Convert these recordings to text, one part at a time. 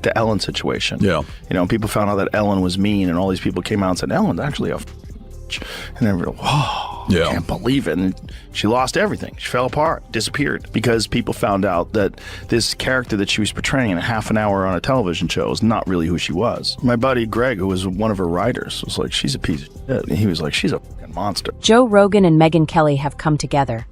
the Ellen situation. Yeah. You know, people found out that Ellen was mean, and all these people came out and said, Ellen's actually a and then we're like, whoa, I can't believe it. And she lost everything. She fell apart, disappeared, because people found out that this character that she was portraying in a half an hour on a television show is not really who she was. My buddy Greg, who was one of her writers, was like, she's a piece of shit. And he was like, she's a fucking monster. JoeRogan and MegynKelly have come together,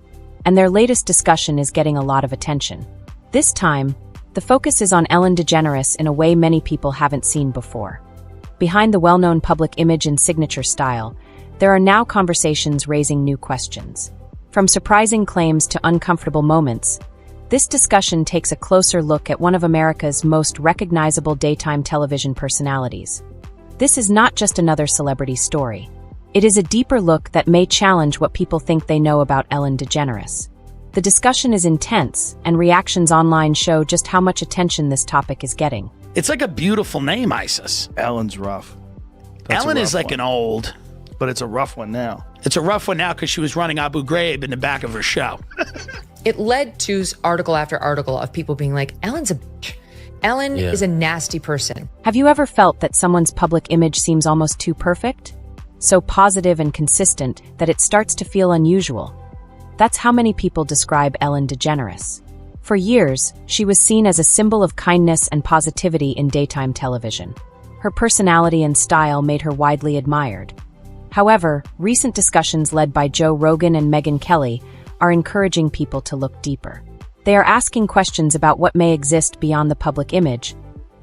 and their latest discussion is getting a lot of attention. This time, the focus is on Ellen DeGeneres in a way many people haven't seen before. Behind the well-known public image and signature style, there are now conversations raising new questions. From surprising claims to uncomfortable moments, this discussion takes a closer look at one of America's most recognizable daytime television personalities. This is not just another celebrity story. It is a deeper look that may challenge what people think they know about Ellen DeGeneres. The discussion is intense, and reactions online show just how much attention this topic is getting. It's like a beautiful name, Isis. Ellen's rough. Ellen is like an old... But it's a rough one now. It's a rough one now because she was running Abu Ghraib in the back of her show. It led to article after article of people being like, Ellen's a bitch. Ellen is a nasty person. Have you ever felt that someone's public image seems almost too perfect? So positive and consistent that it starts to feel unusual. That's how many people describe Ellen DeGeneres. For years, she was seen as a symbol of kindness and positivity in daytime television. Her personality and style made her widely admired. However, recent discussions led by JoeRogan and MegynKelly are encouraging people to look deeper. They are asking questions about what may exist beyond the public image,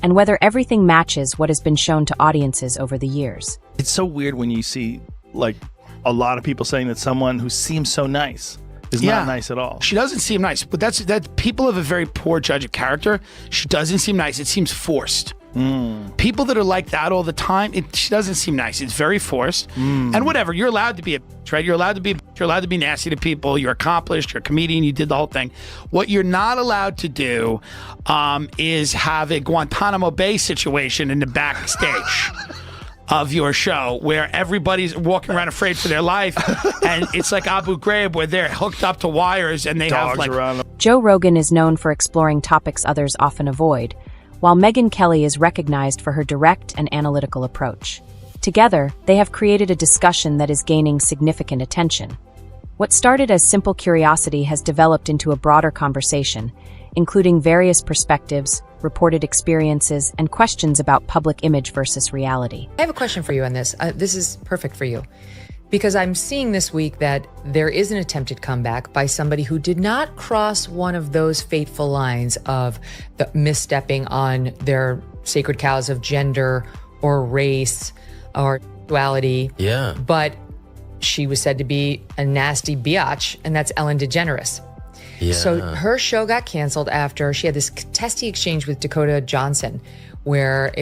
and whether everything matches what has been shown to audiences over the years. It's so weird when you see, like, a lot of people saying that someone who seems so nice is not nice at all. She doesn't seem nice, but that people have a very poor judge of character. She doesn't seem nice. It seems forced. People that are like that all the time, she doesn't seem nice. It's very forced. And whatever, you're allowed to be a bitch, right? You're allowed to be nasty to people. You're accomplished. You're a comedian. You did the whole thing. What you're not allowed to do is have a Guantanamo Bay situation in the backstage of your show where everybody's walking around afraid for their life, and it's like Abu Ghraib where they're hooked up to wires and they Dogs have like around them. JoeRogan is known for exploring topics others often avoid, while MegynKelly is recognized for her direct and analytical approach. Together, they have created a discussion that is gaining significant attention. What started as simple curiosity has developed into a broader conversation, including various perspectives, reported experiences, and questions about public image versus reality. I have a question for you on this. This is perfect for you. Because I'm seeing this week that there is an attempted comeback by somebody who did not cross one of those fateful lines of the misstepping on their sacred cows of gender or race or sexuality. Yeah. But she was said to be a nasty biatch, and that's Ellen DeGeneres. Yeah. So her show got canceled after she had this testy exchange with Dakota Johnson, where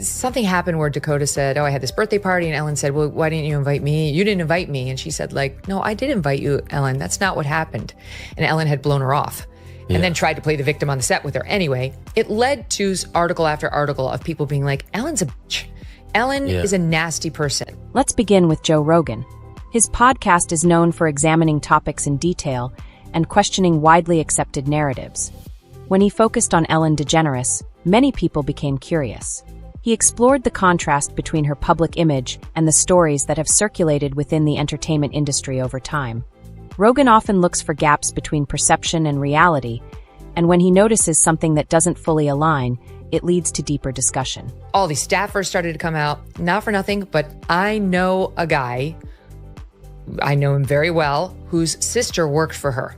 something happened where Dakota said, oh, I had this birthday party. And Ellen said, well, why didn't you invite me? You didn't invite me. And she said, like, no, I did invite you, Ellen. That's not what happened. And Ellen had blown her off and then tried to play the victim on the set with her. Anyway, it led to article after article of people being like, Ellen's a bitch. Ellen is a nasty person. Let's begin with JoeRogan. His podcast is known for examining topics in detail and questioning widely accepted narratives. When he focused on Ellen DeGeneres, many people became curious. He explored the contrast between her public image and the stories that have circulated within the entertainment industry over time. Rogan often looks for gaps between perception and reality, and when he notices something that doesn't fully align, it leads to deeper discussion. All these staffers started to come out, not for nothing, but I know a guy, I know him very well, whose sister worked for her,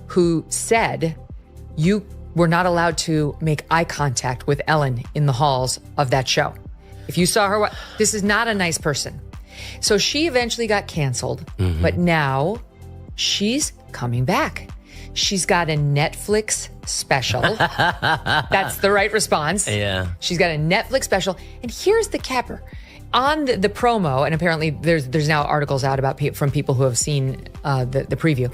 who said, you were not allowed to make eye contact with Ellen in the halls of that show. If you saw her, this is not a nice person. So she eventually got canceled, but now she's coming back. She's got a Netflix special. That's the right response. Yeah. She's got a Netflix special. And here's the capper. On the promo, and apparently there's now articles out about from people who have seen the preview,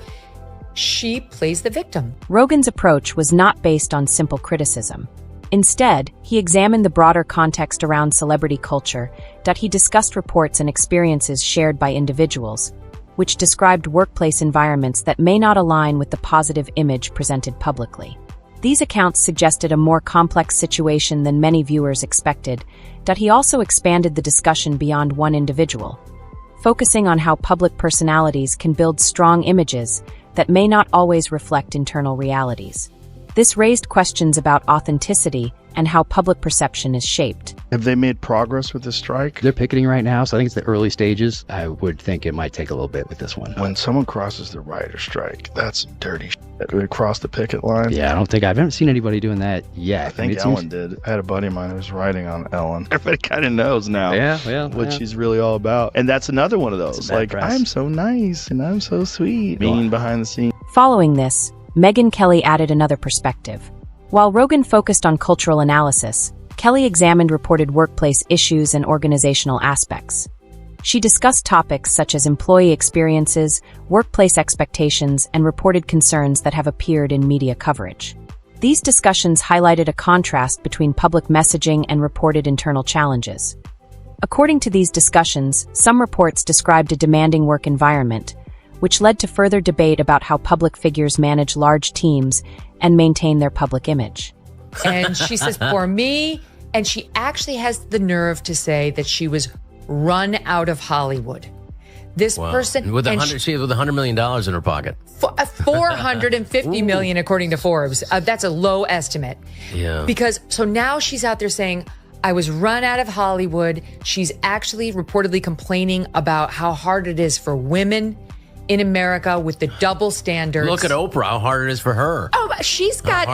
she plays the victim. Rogan's approach was not based on simple criticism. Instead, he examined the broader context around celebrity culture, that he discussed reports and experiences shared by individuals, which described workplace environments that may not align with the positive image presented publicly. These accounts suggested a more complex situation than many viewers expected, that he also expanded the discussion beyond one individual, focusing on how public personalities can build strong images that may not always reflect internal realities. This raised questions about authenticity and how public perception is shaped. Have they made progress with this strike? They're picketing right now, so I think it's the early stages. I would think it might take a little bit with this one. When someone crosses the writer strike, that's some dirty shit. They cross the picket line. Yeah, I haven't seen anybody doing that yet. I think Ellen did. I had a buddy of mine who was writing on Ellen. Everybody kind of knows now what she's really all about. And that's another one of those. Like, press. I'm so nice and I'm so sweet. Being behind the scenes. Following this, MegynKelly added another perspective. While Rogan focused on cultural analysis, Kelly examined reported workplace issues and organizational aspects. She discussed topics such as employee experiences, workplace expectations, and reported concerns that have appeared in media coverage. These discussions highlighted a contrast between public messaging and reported internal challenges. According to these discussions, some reports described a demanding work environment, which led to further debate about how public figures manage large teams and maintain their public image. And she says, for me, and she actually has the nerve to say that she was run out of Hollywood. This person with $100 million in her pocket. $450 million, according to Forbes. That's a low estimate. Yeah. Because so now she's out there saying, I was run out of Hollywood. She's actually reportedly complaining about how hard it is for women in America with the double standards. Look at Oprah, how hard it is for her. Oh, she's got,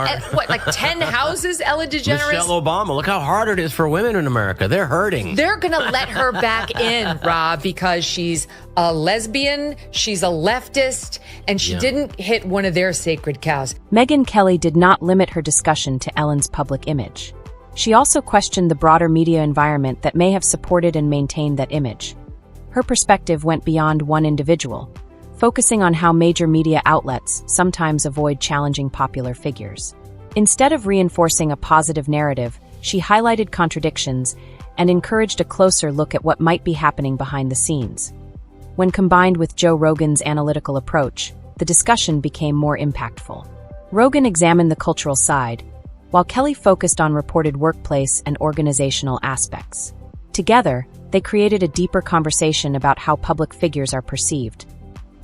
like 10 houses, Ellen DeGeneres? Michelle Obama, look how hard it is for women in America. They're hurting. They're going to let her back in, Rob, because she's a lesbian, she's a leftist, and she didn't hit one of their sacred cows. MegynKelly did not limit her discussion to Ellen's public image. She also questioned the broader media environment that may have supported and maintained that image. Her perspective went beyond one individual, focusing on how major media outlets sometimes avoid challenging popular figures. Instead of reinforcing a positive narrative, she highlighted contradictions and encouraged a closer look at what might be happening behind the scenes. When combined with Joe Rogan's analytical approach, the discussion became more impactful. Rogan examined the cultural side, while Kelly focused on reported workplace and organizational aspects. Together, they created a deeper conversation about how public figures are perceived.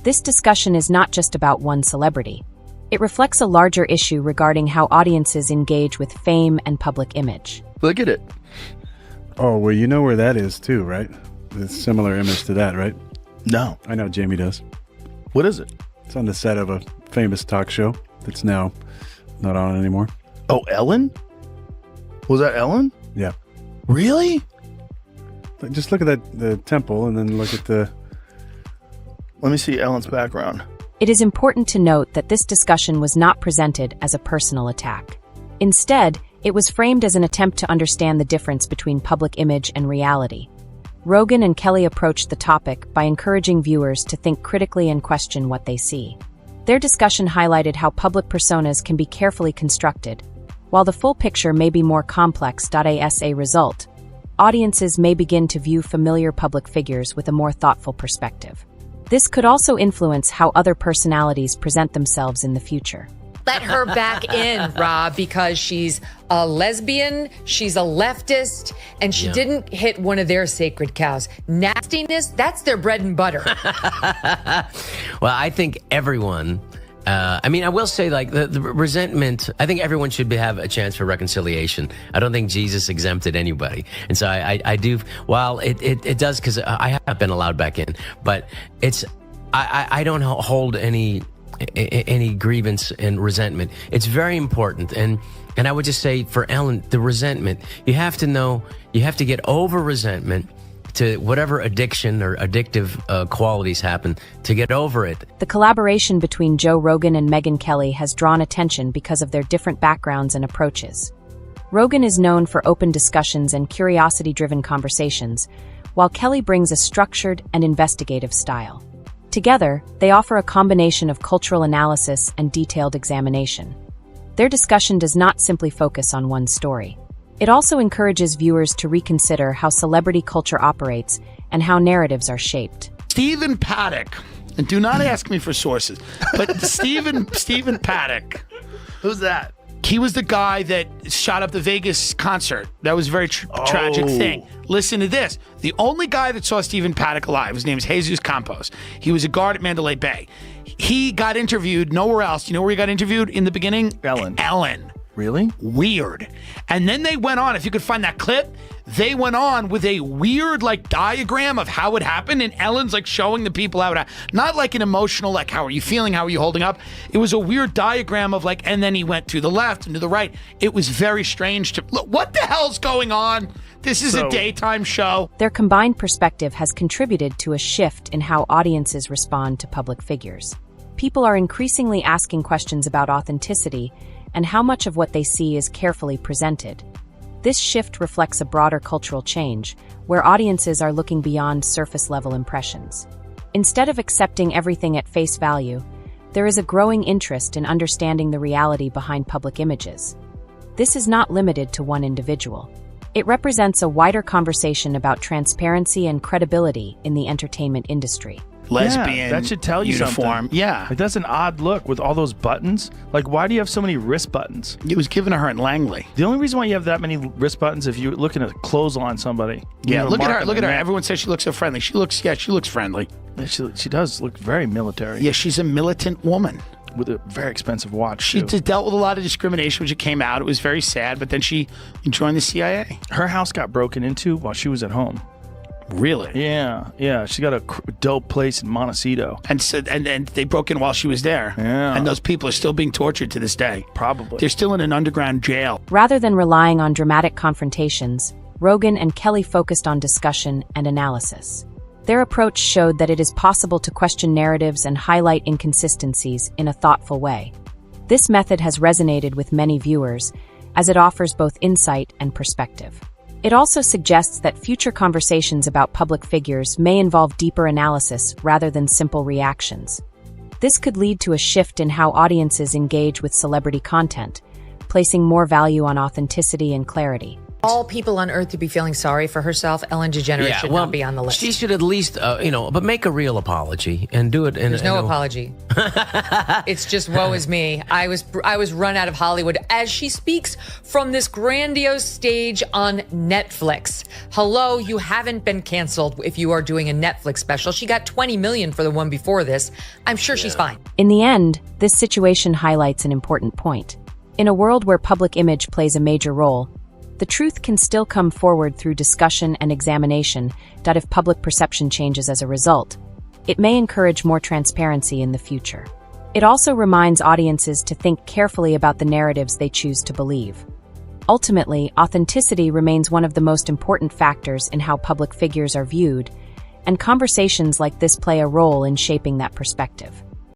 This discussion is not just about one celebrity. It reflects a larger issue regarding how audiences engage with fame and public image. Look at it. Oh, well, you know where that is too, right? It's a similar image to that, right? No. I know Jamie does. What is it? It's on the set of a famous talk show that's now not on anymore. Oh, Ellen? Was that Ellen? Yeah. Really? Just look at the temple and then look at the... Let me see Ellen's background. It is important to note that this discussion was not presented as a personal attack. Instead, it was framed as an attempt to understand the difference between public image and reality. Rogan and Kelly approached the topic by encouraging viewers to think critically and question what they see. Their discussion highlighted how public personas can be carefully constructed. While the full picture may be more complex, as a result, audiences may begin to view familiar public figures with a more thoughtful perspective. This could also influence how other personalities present themselves in the future. Let her back in, Rob, because she's a lesbian, she's a leftist, and she didn't hit one of their sacred cows. Nastiness, that's their bread and butter. Well, I think everyone... I will say, like, the resentment, I think everyone should have a chance for reconciliation. I don't think Jesus exempted anybody. And so I do, while it does, because I have been allowed back in, but I don't hold any grievance and resentment. It's very important. And I would just say for Ellen, the resentment, you have to get over resentment to whatever addiction or addictive qualities happen, to get over it. The collaboration between Joe Rogan and MegynKelly has drawn attention because of their different backgrounds and approaches. Rogan is known for open discussions and curiosity-driven conversations, while Kelly brings a structured and investigative style. Together, they offer a combination of cultural analysis and detailed examination. Their discussion does not simply focus on one story. It also encourages viewers to reconsider how celebrity culture operates and how narratives are shaped. Stephen Paddock, and do not ask me for sources, but Stephen Paddock. Who's that? He was the guy that shot up the Vegas concert. That was a very tragic thing. Listen to this. The only guy that saw Stephen Paddock alive, his name is Jesus Campos. He was a guard at Mandalay Bay. He got interviewed nowhere else. You know where he got interviewed in the beginning? Ellen. Really? Weird. And then they went on, if you could find that clip, they went on with a weird like diagram of how it happened, and Ellen's like showing the people how it happened. Not like an emotional, like how are you feeling, how are you holding up? It was a weird diagram of like, and then he went to the left and to the right. It was very strange to, look, what the hell's going on? This is a daytime show. Their combined perspective has contributed to a shift in how audiences respond to public figures. People are increasingly asking questions about authenticity and how much of what they see is carefully presented. This shift reflects a broader cultural change, where audiences are looking beyond surface-level impressions. Instead of accepting everything at face value, there is a growing interest in understanding the reality behind public images. This is not limited to one individual. It represents a wider conversation about transparency and credibility in the entertainment industry. Lesbian that should tell you uniform. Something. Yeah. Like, that's an odd look with all those buttons. Like, why do you have so many wrist buttons? It was given to her in Langley. The only reason why you have that many wrist buttons if you're looking at clothes on somebody. Yeah, look at her. Look at her. Everyone says she looks so friendly. She looks friendly. She does look very military. Yeah, she's a militant woman. With a very expensive watch, She too. dealt with a lot of discrimination when she came out. It was very sad, but then she joined the CIA. Her house got broken into while she was at home. Really? Yeah. She got a dope place in Montecito. And they broke in while she was there. Yeah. And those people are still being tortured to this day. Probably. They're still in an underground jail. Rather than relying on dramatic confrontations, Rogan and Kelly focused on discussion and analysis. Their approach showed that it is possible to question narratives and highlight inconsistencies in a thoughtful way. This method has resonated with many viewers, as it offers both insight and perspective. It also suggests that future conversations about public figures may involve deeper analysis rather than simple reactions. This could lead to a shift in how audiences engage with celebrity content, placing more value on authenticity and clarity. All people on earth to be feeling sorry for herself, Ellen DeGeneres should not be on the list. She should at least, but make a real apology and do it. There's no apology. It's just woe is me. I was run out of Hollywood as she speaks from this grandiose stage on Netflix. Hello, you haven't been canceled if you are doing a Netflix special. She got $20 million for the one before this. I'm sure she's fine. In the end, this situation highlights an important point. In a world where public image plays a major role, the truth can still come forward through discussion and examination. If public perception changes as a result, it may encourage more transparency in the future. It also reminds audiences to think carefully about the narratives they choose to believe. Ultimately, authenticity remains one of the most important factors in how public figures are viewed, and conversations like this play a role in shaping that perspective.